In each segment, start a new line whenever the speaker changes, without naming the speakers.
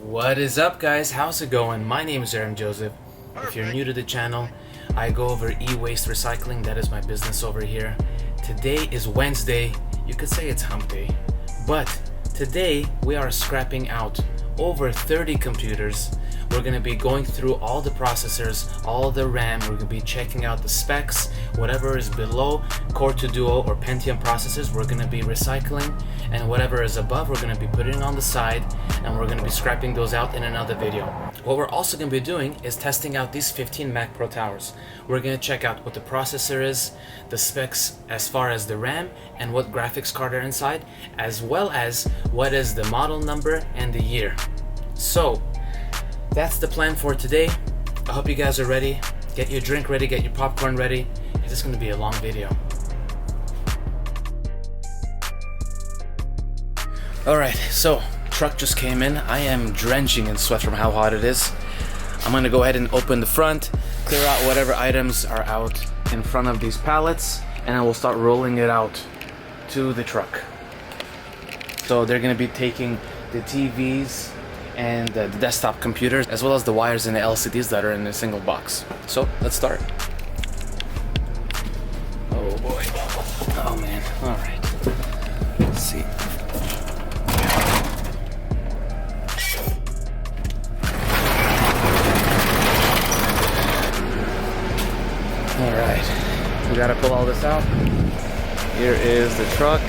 What is up, guys? How's it going? My name is Aram Joseph. If you're new to the channel, I go over e-waste recycling. That is my business over here. Today is Wednesday. You could say it's hump day. But today we are scrapping out over 30 computers. We're going to be going through all the processors, all the RAM. We're going to be checking out the specs, whatever is below Core 2 Duo or Pentium processors, we're going to be recycling, and whatever is above, we're going to be putting on the side, and we're going to be scrapping those out in another video. What we're also going to be doing is testing out these 15 Mac Pro towers. We're going to check out what the processor is, the specs as far as the RAM, and what graphics card are inside, as well as what is the model number and the year. So that's the plan for today. I hope you guys are ready. Get your drink ready, get your popcorn ready. This is going to be a long video. Alright, so truck just came in. I am drenching in sweat from how hot it is. I'm going to go ahead and open the front, clear out whatever items are out in front of these pallets, and I will start rolling it out to the truck. So they're going to be taking the TVs and the desktop computers, as well as the wires and the LCDs that are in a single box. So let's start. Oh boy. Oh man. Alright. Let's see. Alright. We gotta pull all this out. Here is the truck.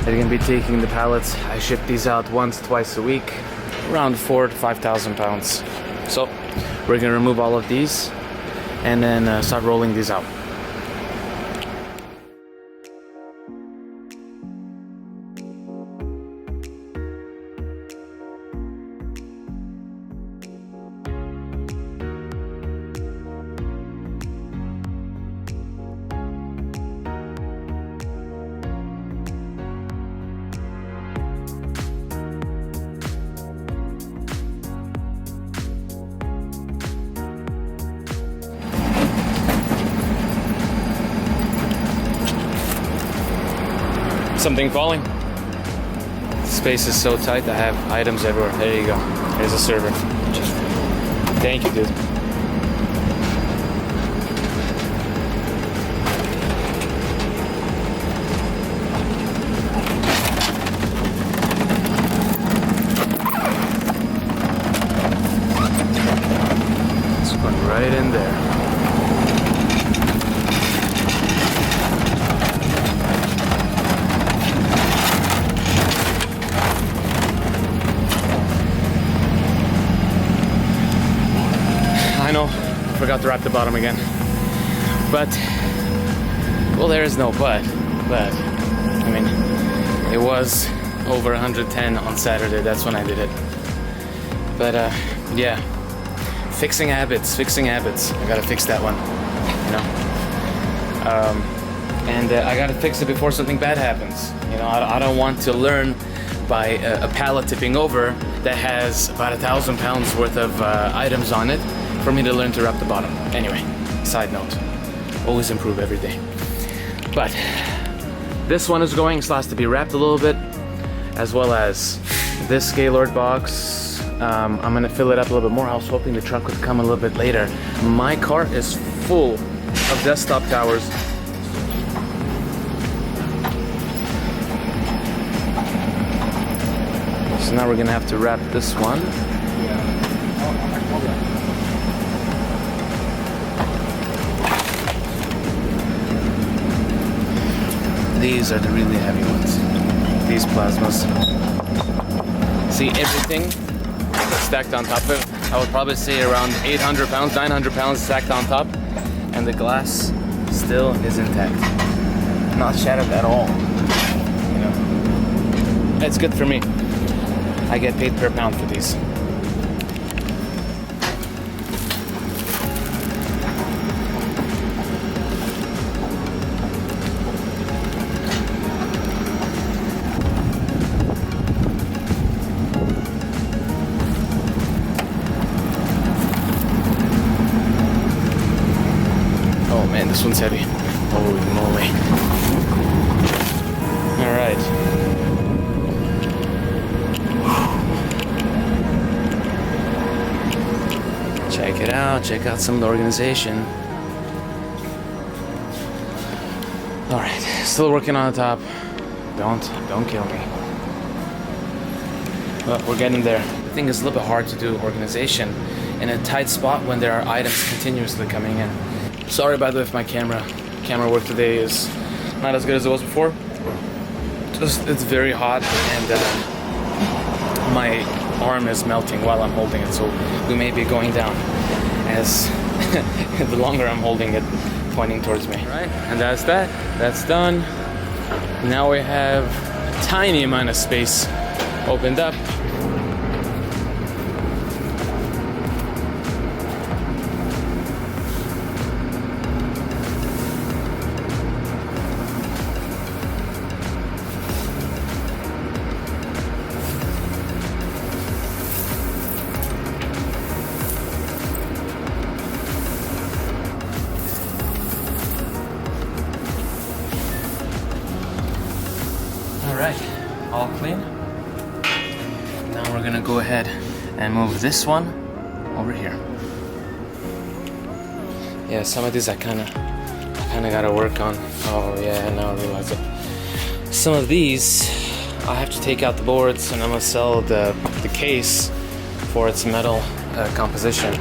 They're gonna be taking the pallets. I ship these out twice a week, around 4,000 to 5,000 pounds. So we're gonna remove all of these and then start rolling these out. Something falling. Space is so tight, I have items everywhere. There you go. There's a server. Thank you, dude. It's going right in there. I know, forgot to wrap the bottom again. But, well, there is no but. I mean, it was over 110 on Saturday, that's when I did it. But, yeah, fixing habits. I gotta fix that one, you know. And I gotta fix it before something bad happens. You know, I don't want to learn by a pallet tipping over that has about 1,000 pounds worth of items on it for me to learn to wrap the bottom. Anyway, side note, always improve every day. But this one is going, still has to be wrapped a little bit, as well as this Gaylord box. I'm gonna fill it up a little bit more. I was hoping the truck would come a little bit later. My car is full of desktop towers. So now we're gonna have to wrap this one. These are the really heavy ones. These plasmas. See, everything stacked on top of it. I would probably say around 800 pounds, 900 pounds stacked on top. And the glass still is intact. Not shattered at all. You know, it's good for me. I get paid per pound for these. Oh man, this one's heavy. Holy moly. Alright. Check it out. Check out some of the organization. All right, still working on the top. Don't kill me. But we're getting there. The thing is a little bit hard to do organization in a tight spot when there are items continuously coming in. Sorry by the way if my camera work today is not as good as it was before. Just it's very hot and my arm is melting while I'm holding it, so we may be going down as the longer I'm holding it, pointing towards me. Right, and that's that. That's done. Now we have a tiny amount of space opened up. Alright, all clean. Now we're gonna go ahead and move this one over here. Yeah, some of these I kinda gotta work on. Oh yeah, now I realize it. Some of these I have to take out the boards and I'm gonna sell the case for its metal composition.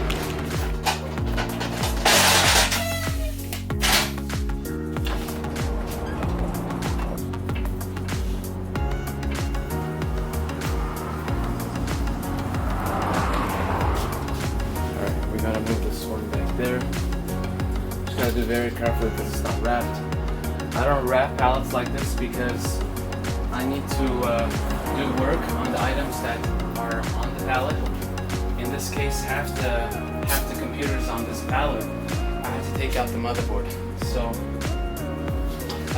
Gotta be very careful because it's not wrapped. I don't wrap pallets like this because I need to do work on the items that are on the pallet. In this case, half the computers on this pallet, I have to take out the motherboard. So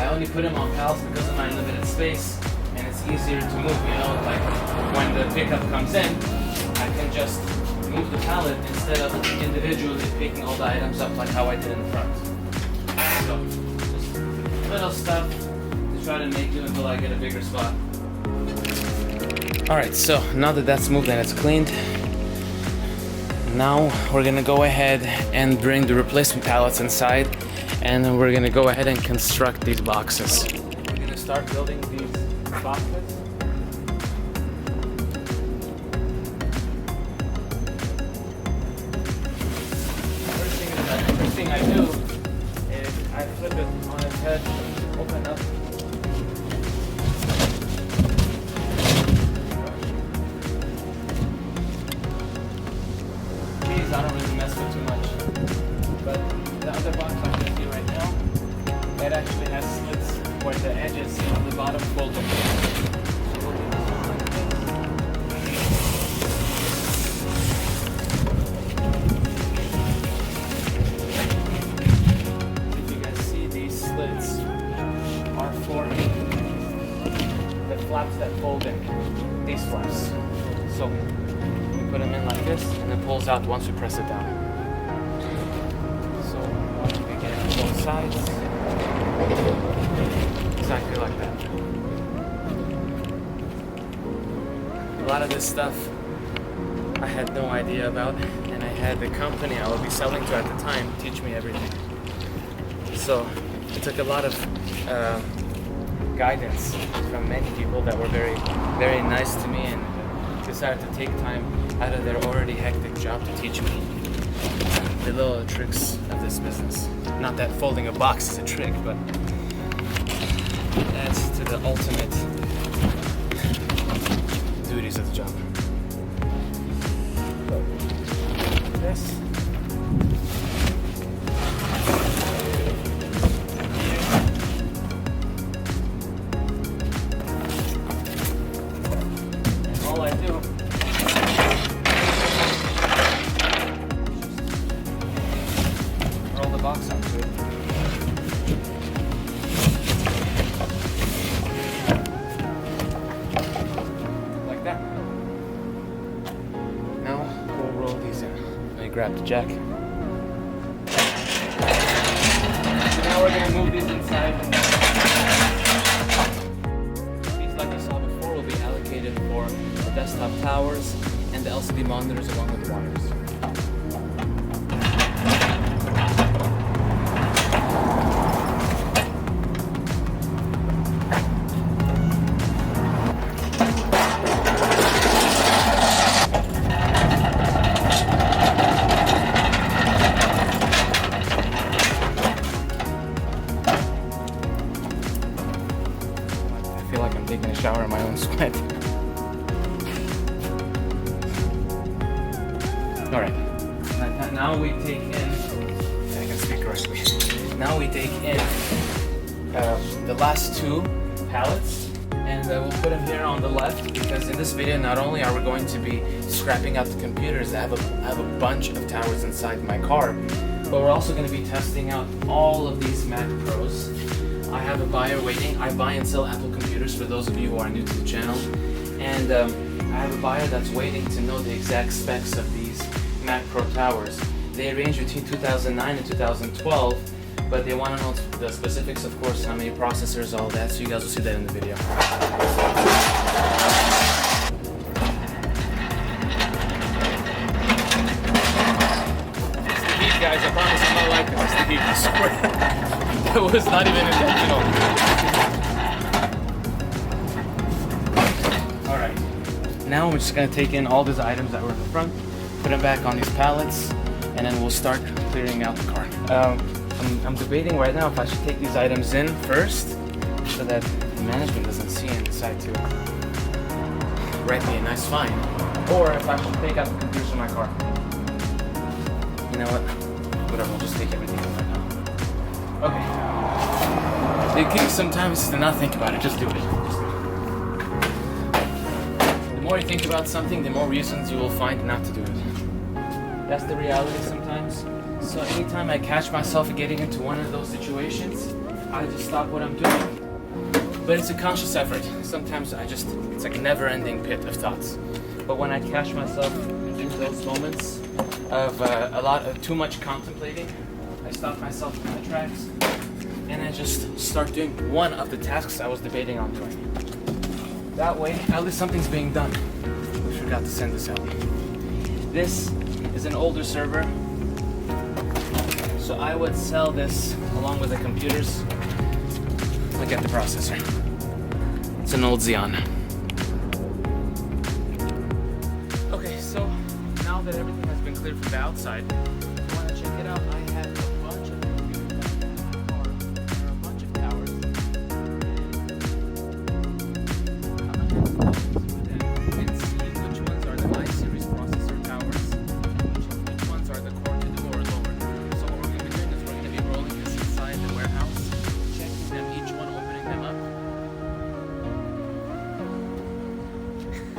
I only put them on pallets because of my limited space, and it's easier to move. You know, like when the pickup comes in, I can just move the pallet instead of individually picking all the items up like how I did in the front. So, just little stuff to try to make do until I get a bigger spot. Alright, so now that that's moved and it's cleaned, now we're gonna go ahead and bring the replacement pallets inside, and then we're gonna go ahead and construct these boxes. We're gonna start building these boxes. First thing I do is I flip it on its head, open up. These I don't really mess with too much. But the other box I'm going to do right now, it actually has slits where the edges on the bottom fold up. Flaps that fold in, these flaps. So we put them in like this and it pulls out once we press it down. So once we get both sides, exactly like that. A lot of this stuff I had no idea about, and I had the company I would be selling to at the time teach me everything. So it took a lot of guidance from many people that were very, very nice to me and decided to take time out of their already hectic job to teach me the little tricks of this business. Not that folding a box is a trick, but it adds to the ultimate duties of the job. So, this. All I do roll the box onto it. Like that. Now we'll roll these in. Let me grab the jack. So now we're going to move these inside. Will be allocated for the desktop towers and the LCD monitors along with the wires. like I'm taking a shower in my own sweat. Alright, now we take in, I can speak correctly. Now we take in the last two pallets, and we'll put them here on the left, because in this video not only are we going to be scrapping out the computers, I have a bunch of towers inside my car, but we're also going to be testing out all of these Mac Pros. I have a buyer waiting. I buy and sell Apple computers for those of you who are new to the channel, and I have a buyer that's waiting to know the exact specs of these Mac Pro towers. They range between 2009 and 2012, but they want to know the specifics, of course, how many processors, all that, so you guys will see that in the video. It's the heat, guys. I promise I'm not like this. It's the heat. I swear. That was not even intentional. Alright. Now we're just going to take in all these items that were in the front, put them back on these pallets, and then we'll start clearing out the car. I'm debating right now if I should take these items in first so that the management doesn't see and decide to write me a nice fine, or if I should take out the computers from my car. You know what? Whatever, I'll just take everything in right now. Okay. The key sometimes is to not think about it, just do it. The more you think about something, the more reasons you will find not to do it. That's the reality sometimes. So anytime I catch myself getting into one of those situations, I just stop what I'm doing. But it's a conscious effort. Sometimes it's like a never-ending pit of thoughts. But when I catch myself in those moments of too much contemplating, I stop myself in my tracks, and I just start doing one of the tasks I was debating on doing. That way, at least something's being done. We forgot to send this out. This is an older server, so I would sell this along with the computers. Look at the processor. It's an old Xeon. Okay, so now that everything has been cleared from the outside, if you want to check it out, I have a bunch of computers in the car. There are a bunch of towers. And seeing which ones are the i-series processor towers, which ones are the core to do or lower. So what we're going to be doing is we're going to be rolling this inside the warehouse, checking them, each one, opening them up.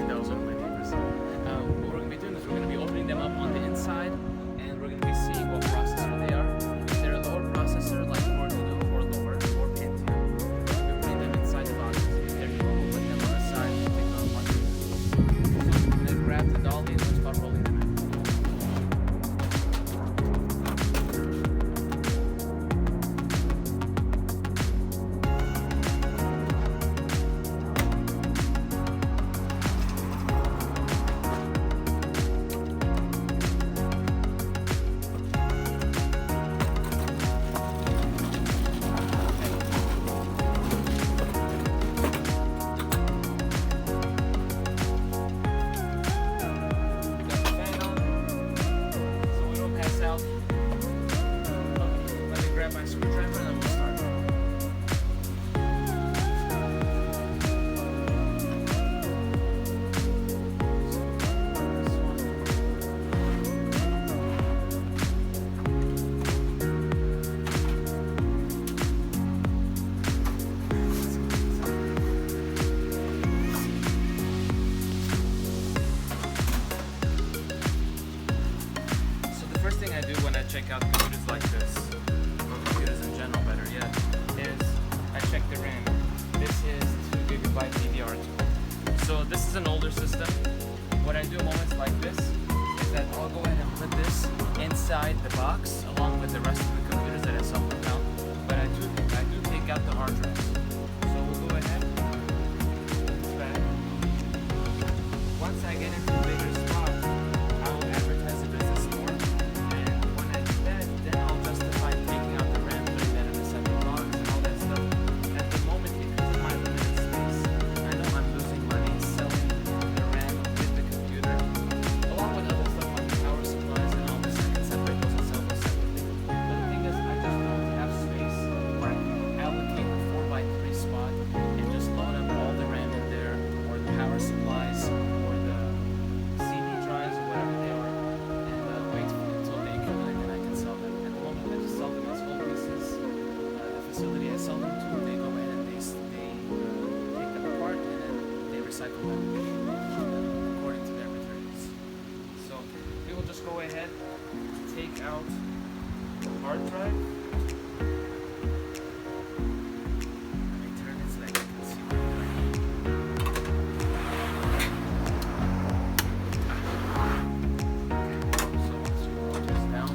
That was one of my neighbors. What we're going to be doing is we're going to be opening them up on the inside, and we're going to be seeing what processor they are. If they're a lower processor, like core to do or lower, or Pentium, we're going to be putting them inside the boxes. If they're newer, we'll put them on the side and take on one. So we're going to grab the dolly and we'll start rolling them out. My screwdriver and then we'll start. So the first thing I do when I check out computers like this, in general, better yet, is I check the RAM. This is 2 GB DDR2. So this is an older system. What I do in moments like this is that I'll go ahead and put this inside the box along with the rest of the computers that I self-account. But I do take out the hard drives. So we'll go ahead, put this back. Once I get into a bigger spot, I will advertise the business more. And when I do that, then I'll justify taking out the RAM, putting that in a separate box and all that stuff. At the moment, because of my limited space, I know I'm losing money selling the RAM with the computer, along with other stuff like the power supplies and all this. I can separate those and sell those separately. sell them to, they go in and they take them apart and then they recycle them according to their materials. So we will just go ahead, take out the hard drive. Let me turn it so that you can see what I'm doing. So once you roll this down,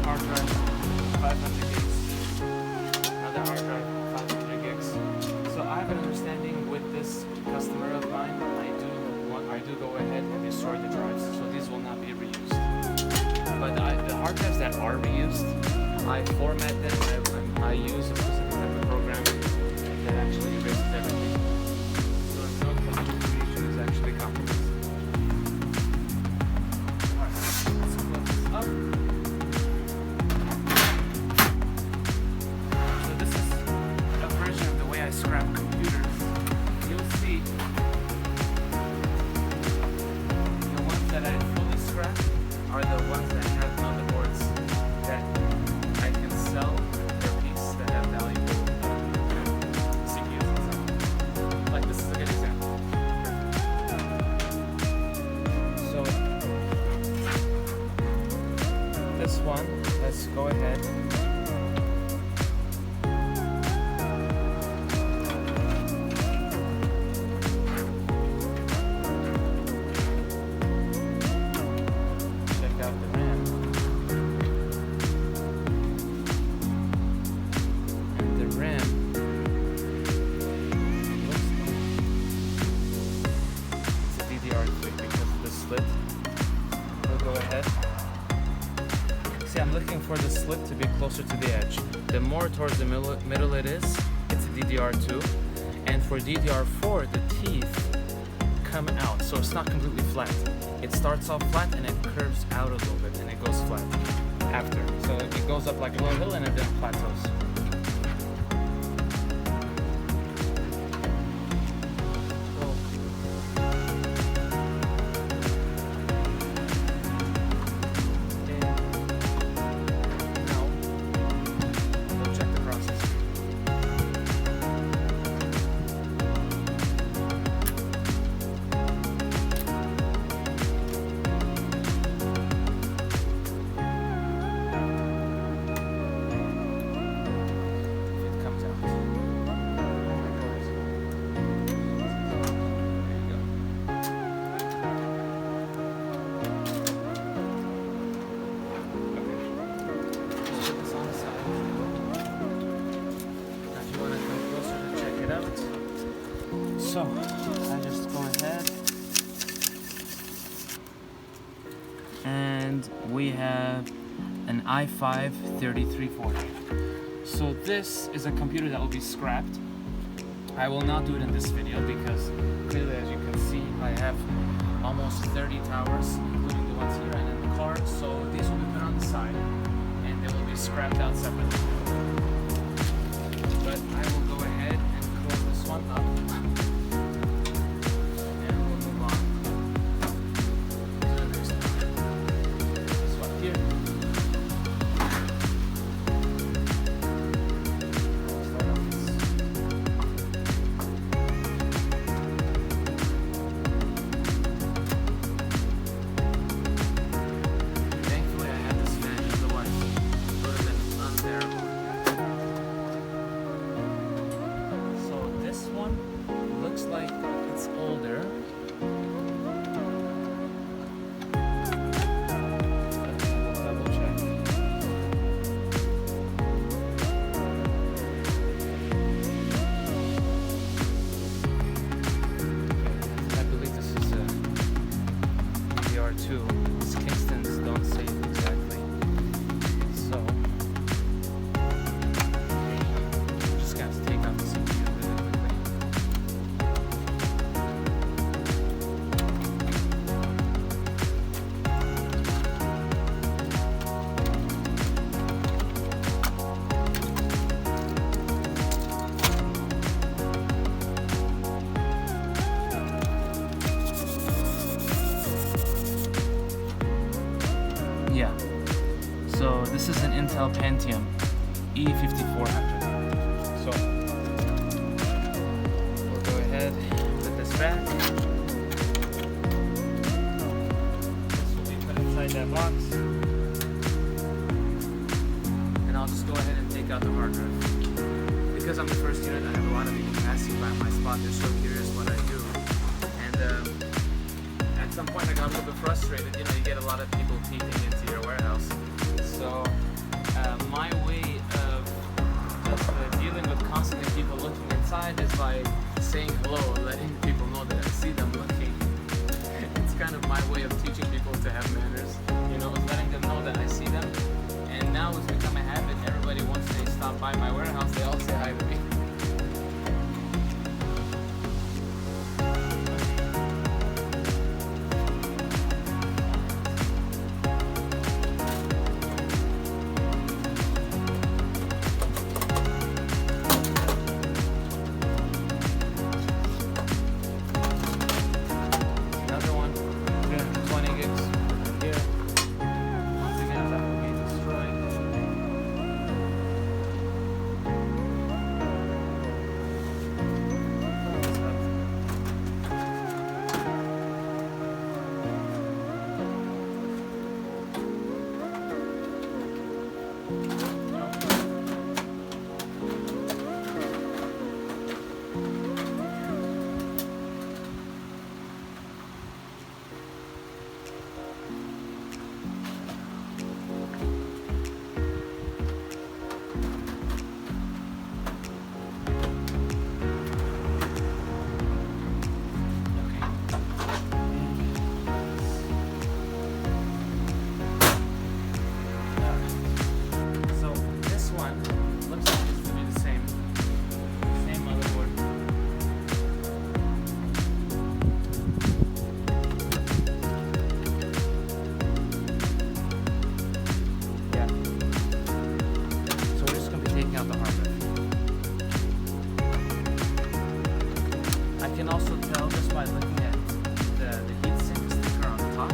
hard drive, 500 gigs. Another hard drive, 500 gigs. So I have an understanding with this customer of mine. I do go ahead and destroy the drives, so these will not be reused. But the hard drives that are reused, I format them. I use a specific type of program that actually erases everything. So no communication is actually compromised. Alright, let's close this up. Scrap computers. You'll see the ones that I fully scrap are the ones that have motherboards that I can sell their piece that have valuable CPUs and stuff. Like this is a good example. So this one, let's go ahead. I'm looking for the slit to be closer to the edge. The more towards the middle it is, it's a DDR2. And for DDR4, the teeth come out, so it's not completely flat. It starts off flat and it curves out a little bit and it goes flat after. So it goes up like a little hill and it then plateaus. So I just go ahead and we have an i5 3340. So this is a computer that will be scrapped. I will not do it in this video because clearly, as you can see, I have almost 30 towers, including the ones here and in the car. So these will be put on the side and they will be scrapped out separately. But I will go ahead and close this one up. Intel Pentium E5400. So we'll go ahead, put this back. This will be put inside that box. And I'll just go ahead and take out the hard drive. Because I'm the first unit, I have a lot of people passing by my spot. They're so curious what I do. And at some point I got a little bit frustrated. You know, you get a lot of people peeping into your warehouse. So my way of just dealing with constantly people looking inside is by saying hello and letting people know that I see them looking. It's kind of my way of teaching people to have manners. You know, it's letting them know that I see them. And now it's become a habit. Everybody, once they stop by my warehouse, they all say hi to me. Another one, 320 gigs here. Once again, that will be destroyed. I can also tell just by looking at the heatsink sticker on the top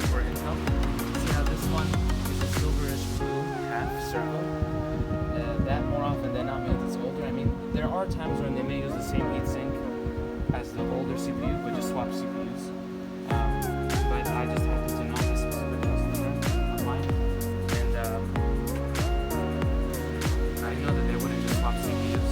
for Intel. See how this one is a silverish blue half circle? That more often than not means it's older. I mean, there are times when they may use the same heatsink as the older CPU, but just swap CPUs. But I just happen to know this specific customer online, and I know that they wouldn't just swap CPUs.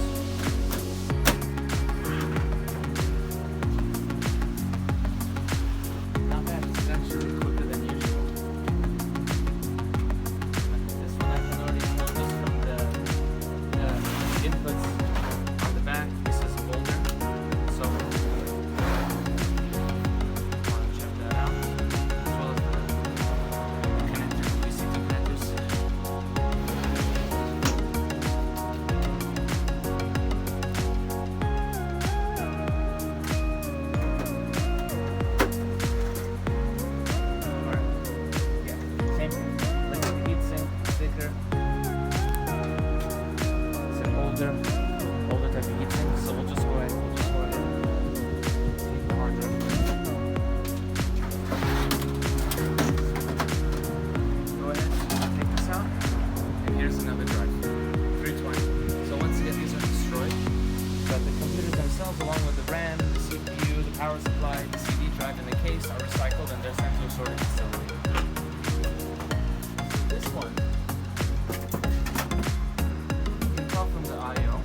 Older type of heatsink, so we'll just go ahead. Take the hard drive. Go ahead, take this out, and here's another drive, 320. So once again, these are destroyed, but the computers themselves, along with the RAM, the CPU, the power supply, the CD drive, and the case are recycled and they're sent to a sorting facility. This one, from the IO,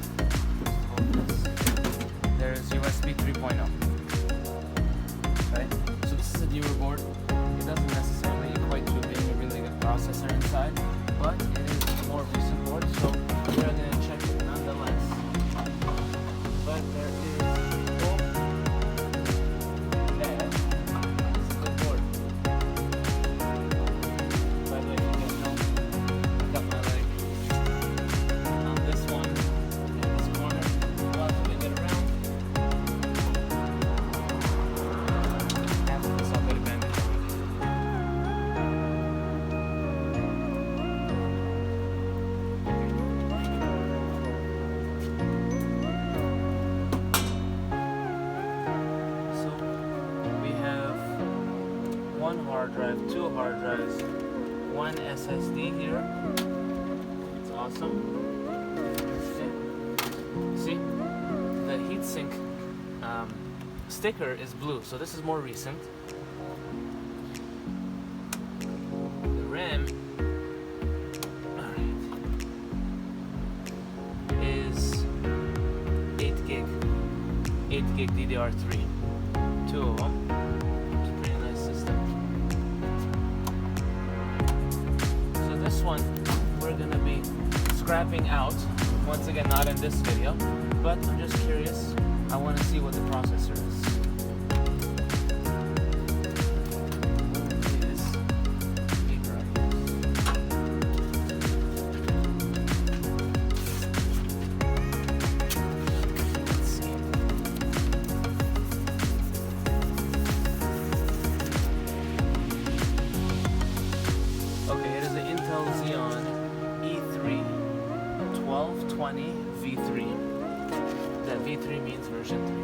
there's USB 3.0. Okay, so this is a newer board. It doesn't necessarily equate to being a really good processor inside, but it is a more recent board, so we're going to check it nonetheless. But there is hope that this is a good board. By the way, you guys know, I got my leg on this one, in this corner. We'll have to get it around. After this, I'll put a bandage on it. So we have one hard drive, two hard drives, one SSD here, awesome. Okay. See, the heatsink sticker is blue, so this is more recent. The RAM is 8 gig DDR3, 2 of them. It's a pretty nice system. So this one we're gonna be scrapping out. Once again, not in this video, but I'm just curious. I want to see what the processor is. That V3 means version 3.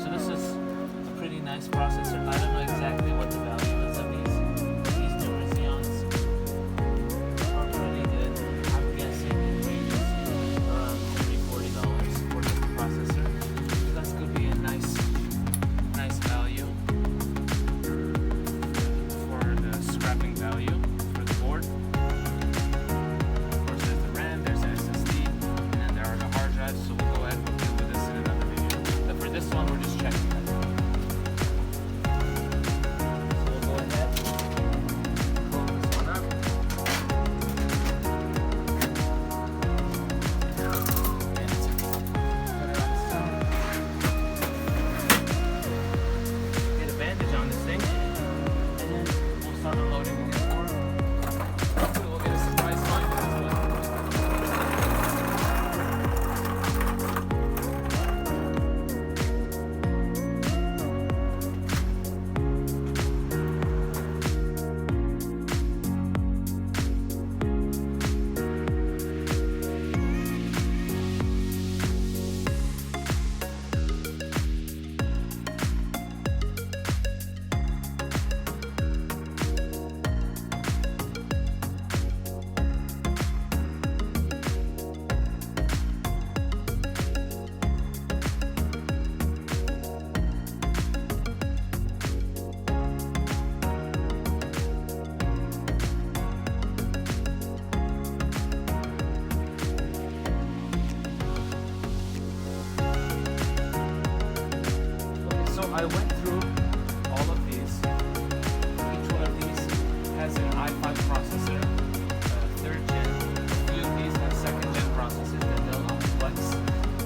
So this is a pretty nice processor. I don't know exactly what the value is of these newer Xeons. Are pretty good. I'm guessing it ranges around $30-$40 for the processor. So that's gonna be a nice value for the scrapping value for the board. Of course, there's the RAM, there's the SSD, and then there are the hard drives. So we'll go ahead and deal with this in another video. But for this one, we're just checking it. So we'll go ahead, close this one up. And put it on the side. Get a bandage on this thing, and then we'll start unloading this board. Hopefully we'll get a surprise find with this one. I went through all of these. Each one of these has an i5 processor, 3rd gen. A few of these have 2nd gen processors that they'll not flex.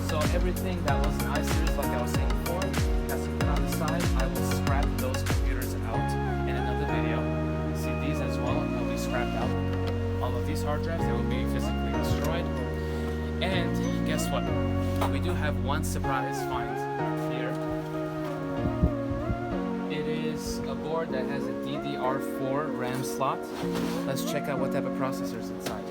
So everything that was an i-series, like I was saying before, has to put on the side. I will scrap those computers out in another video. See, these as well will be scrapped out. All of these hard drives, they will be physically destroyed. And guess what? We do have one surprise find here. It is a board that has a DDR4 RAM slot. Let's check out what type of processor is inside.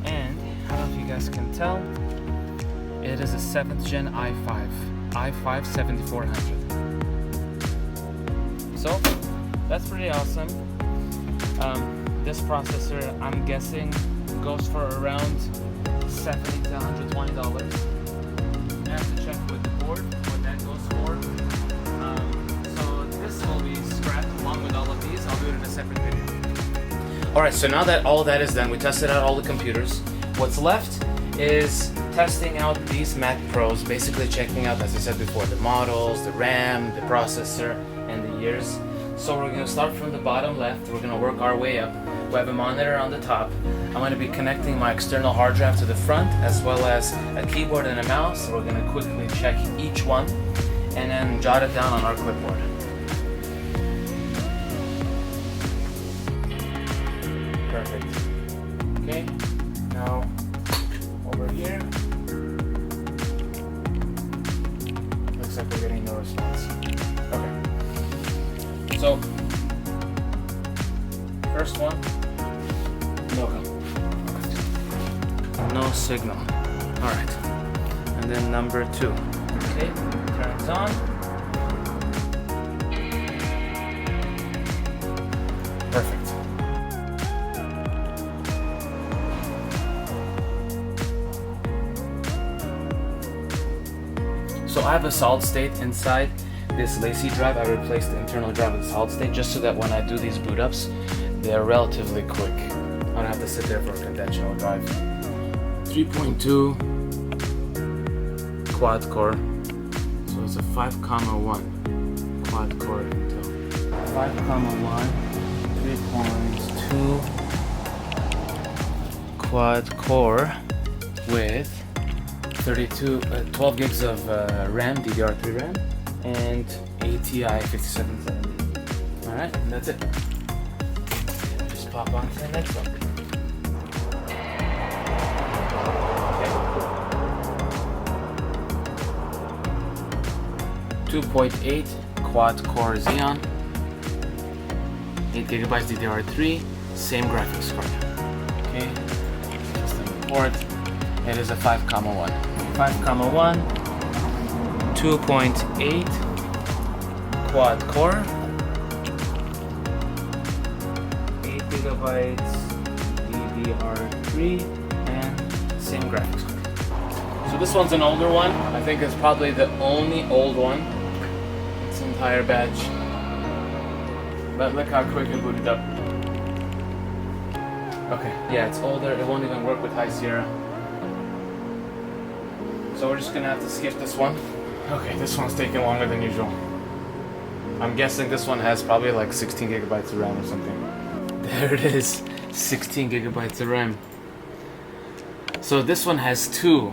And I don't know if you guys can tell, it is a 7th gen i5 7400. So that's pretty awesome. This processor, I'm guessing, goes for around $70 to $120. I have to check with the board what that goes for. So this will be scrapped along with all of these. I'll do it in a separate video. Alright, so now that all that is done, we tested out all the computers. What's left is testing out these Mac Pros, basically checking out, as I said before, the models, the RAM, the processor, and the years. So we're going to start from the bottom left. We're going to work our way up. We have a monitor on the top. I'm going to be connecting my external hard drive to the front, as well as a keyboard and a mouse. We're going to quickly check each one and then jot it down on our clipboard. Perfect. Okay, now over here. Looks like we're getting no response. Okay. So one? No come. No signal. Alright. And then number 2. Okay, turns on. Perfect. So I have a solid state inside this Lacy drive. I replaced the internal drive with solid state just so that when I do these boot ups, they're relatively quick. I don't have to sit there for a conventional drive. 3.2 quad core. So it's a 5,1 quad core Intel. 5,1, 3.2 quad core with 12 gigs of RAM, DDR3 RAM, and ATI 5770. Alright, and that's it. Just pop on to the next one. Okay. 2.8 quad core Xeon, 8 gigabytes DDR3, same graphics card. Okay, system port. It is a 5,1. 5,1, 2.8 quad core, 8 gigabytes DDR3, and same graphics card. So this one's an older one. I think it's probably the only old one. This entire batch. But look how quick it booted up. Okay, yeah, it's older. It won't even work with High Sierra. So we're just gonna have to skip this one. Okay, this one's taking longer than usual. I'm guessing this one has probably like 16 gigabytes of RAM or something. There it is, 16 gigabytes of RAM. So this one has 2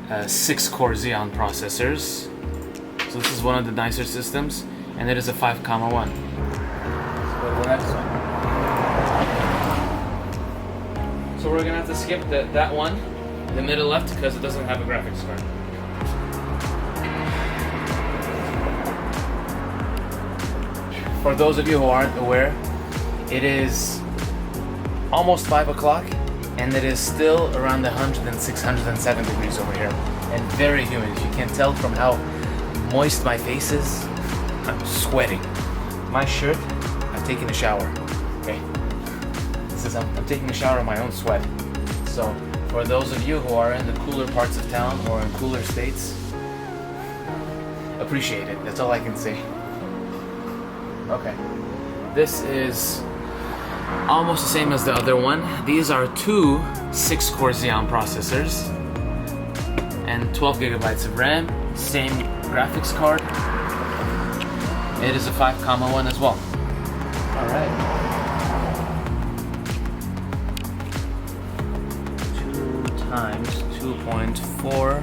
6-core Xeon processors. So this is one of the nicer systems, and it is a 5,1. Let's go to the next one. So we're gonna have to skip that one. The middle left because it doesn't have a graphics card. For those of you who aren't aware, it is almost 5 o'clock and it is still around 106, 107 degrees over here and very humid. If you can tell from how moist my face is, I'm sweating. My shirt, I've taken a shower. Okay, I'm taking a shower in my own sweat. So for those of you who are in the cooler parts of town or in cooler states, appreciate it. That's all I can say. Okay. This is almost the same as the other one. These are 2 6-core Xeon processors and 12 gigabytes of RAM, same graphics card. It is a 5,1 as well. All right. 2 times 2.4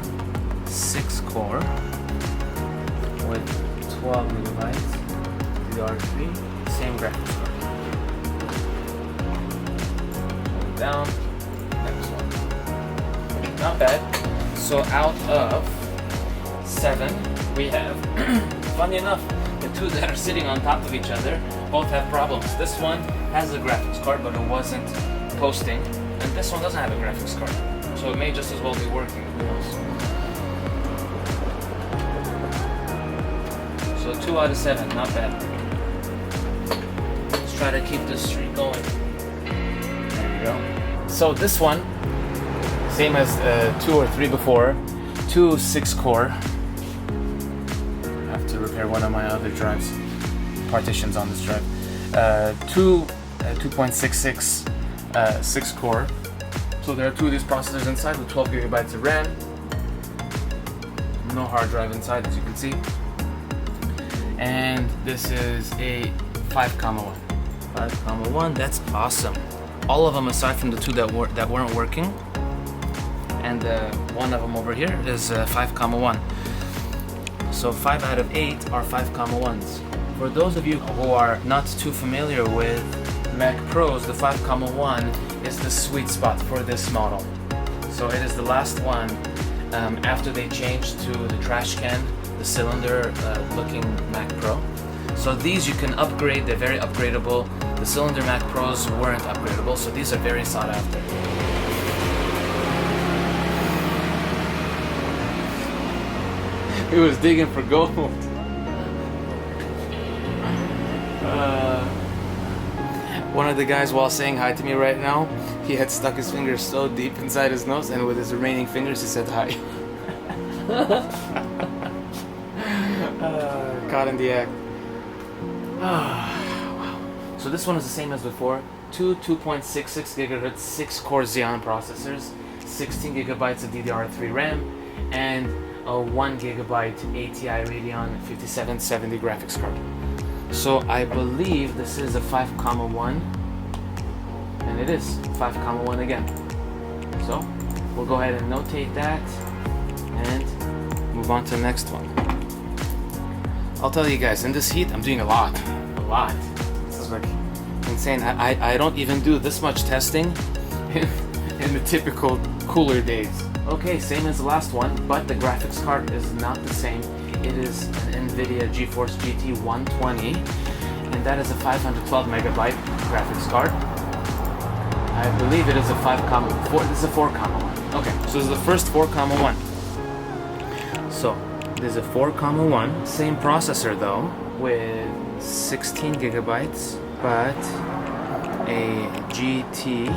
6-core with 12 gigabytes DDR3, same graphics card. Down, next one. Not bad. So out of 7, we have, funny enough, the 2 that are sitting on top of each other both have problems. This one has a graphics card, but it wasn't posting, and this one doesn't have a graphics card. So it may just as well be working, who knows. So 2 out of 7, not bad. Let's try to keep this streak going. There we go. So this one, same as 2 or 3 before, 2 6-core. I have to repair one of my other drives, partitions on this drive. 2.66 6-core. So there are 2 of these processors inside with 12 gigabytes of RAM. No hard drive inside, as you can see. And this is a 5,1. 5,1, that's awesome. All of them aside from the 2 that weren't working. And one of them over here is 5,1. So 5 out of 8 are 5,1s. For those of you who are not too familiar with Mac Pros, the 5,1 is the sweet spot for this model. So it is the last one after they changed to the trash can, the cylinder looking Mac Pro. So these you can upgrade, they're very upgradable The Cylinder Mac Pros weren't upgradable, so these are very sought after. He was digging for gold. One of the guys, while saying hi to me right now, he had stuck his fingers so deep inside his nose, and with his remaining fingers he said hi. Caught in the act. Wow. So this one is the same as before. Two 2.66 GHz 6-core Xeon processors, 16 gigabytes of DDR3 RAM, and a 1 gigabyte ATI Radeon 5770 graphics card. So I believe this is a 5,1, and it is 5,1 again. So we'll go ahead and notate that and move on to the next one. I'll tell you guys, in this heat I'm doing a lot. This is like insane. I don't even do this much testing in the typical cooler days. Okay, same as the last one, but the graphics card is not the same. It is an NVIDIA GeForce GT 120, and that is a 512 megabyte graphics card. I believe it is a 5,4. This is a 4,1. Okay, so this is the first 4,1. So this is a 4,1. Same processor though, with 16 gigabytes, but a GT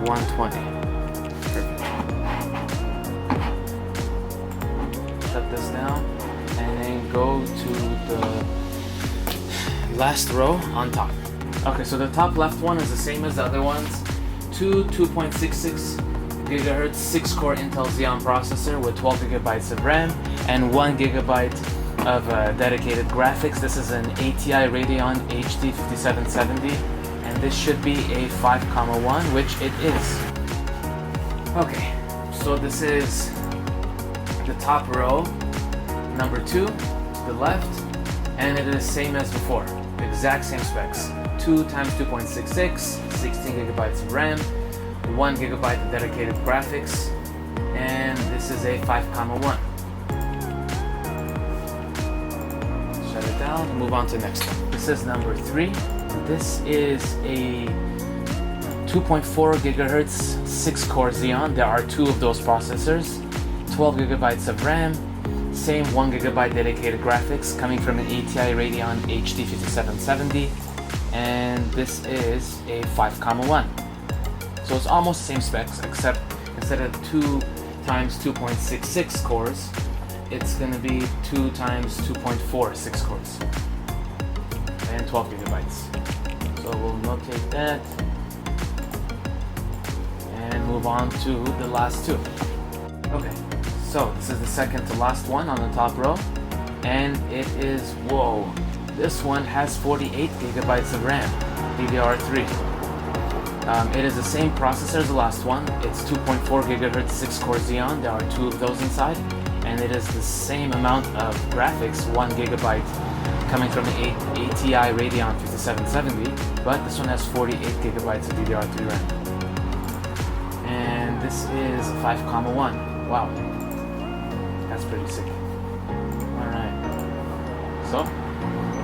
120. Perfect. Shut this down. And then go to the last row on top. Okay, so the top left one is the same as the other ones. Two 2.66 gigahertz 6-core Intel Xeon processor with 12 gigabytes of RAM and 1 gigabyte of dedicated graphics. This is an ATI Radeon HD 5770, and this should be a 5,1, which it is. Okay, so this is the top row. Number 2 to the left, and it is same as before, exact same specs. 2 times 2.66, 16 gigabytes of RAM, 1 gigabyte of dedicated graphics, and this is a 5,1. Shut it down and move on to the next one. This is number 3. This is a 2.4 gigahertz 6-core Xeon. There are 2 of those processors, 12 gigabytes of RAM, same 1 gigabyte dedicated graphics coming from an ATI Radeon HD 5770, and this is a 5,1. So it's almost the same specs, except instead of 2 times 2.66 cores, it's going to be 2 times 2.46 cores and 12 gigabytes. So we'll notate that and move on to the last 2. Okay. So this is the second to last one on the top row, and it is, whoa, this one has 48 gigabytes of RAM, DDR3. It is the same processor as the last one. It's 2.4 gigahertz 6-core Xeon. There are 2 of those inside, and it is the same amount of graphics, 1 gigabyte coming from the ATI Radeon 5770, but this one has 48 gigabytes of DDR3 RAM. And this is a 5,1. Wow. That's pretty sick. Alright. So,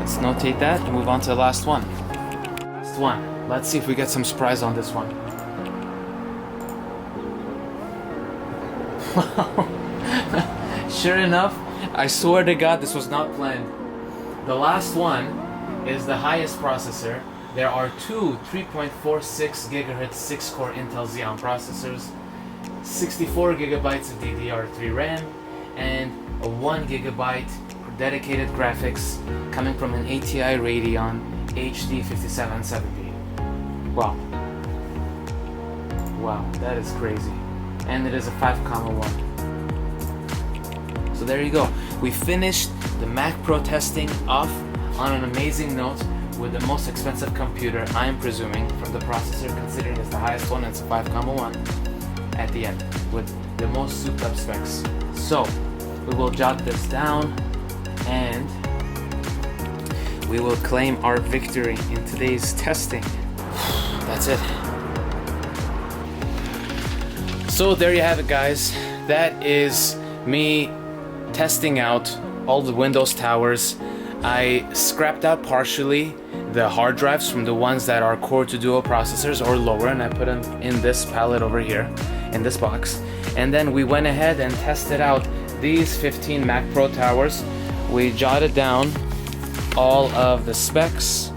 let's notate that and move on to the last one. Last one. Let's see if we get some surprise on this one. Sure enough, I swear to God this was not planned. The last one is the highest processor. There are 2 3.46 gigahertz 6-core Intel Xeon processors, 64 gigabytes of DDR3 RAM, and a 1 gigabyte dedicated graphics coming from an ATI Radeon HD 5770. Wow, that is crazy. And it is a 5,1. So there you go. We finished the Mac Pro testing off on an amazing note with the most expensive computer, I am presuming, from the processor, considering it's the highest one, it's a 5,1 at the end with the most souped up specs. So we will jot this down and we will claim our victory in today's testing. That's it. So there you have it, guys. That is me testing out all the Windows towers. I scrapped out partially the hard drives from the ones that are Core to Duo processors or lower, and I put them in this pallet over here, in this box. And then we went ahead and tested out these 15 Mac Pro towers. We jotted down all of the specs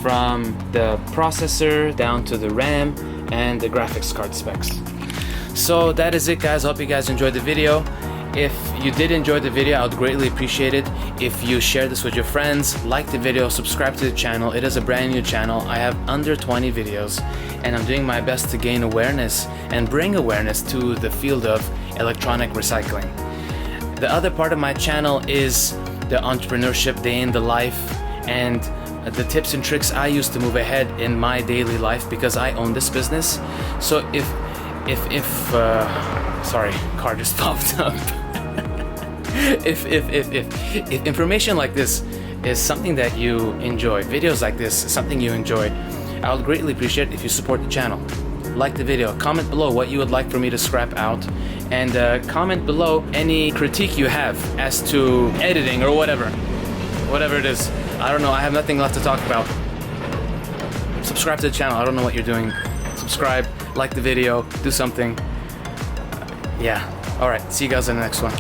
from the processor down to the RAM and the graphics card specs. So that is it, guys. Hope you guys enjoyed the video. If you did enjoy the video, I would greatly appreciate it if you share this with your friends, like the video, subscribe to the channel. It is a brand new channel. I have under 20 videos, and I'm doing my best to gain awareness and bring awareness to the field of electronic recycling. The other part of my channel is the entrepreneurship, day in the life, and the tips and tricks I use to move ahead in my daily life, because I own this business. So sorry, car just popped up. if information like this is something that you enjoy, videos like this is something you enjoy, I would greatly appreciate it if you support the channel. Like the video, comment below what you would like for me to scrap out, and comment below any critique you have as to editing or whatever it is. I don't know, I have nothing left to talk about. Subscribe to the channel. I don't know what you're doing. Subscribe, like the video, do something. Yeah. Alright, see you guys in the next one.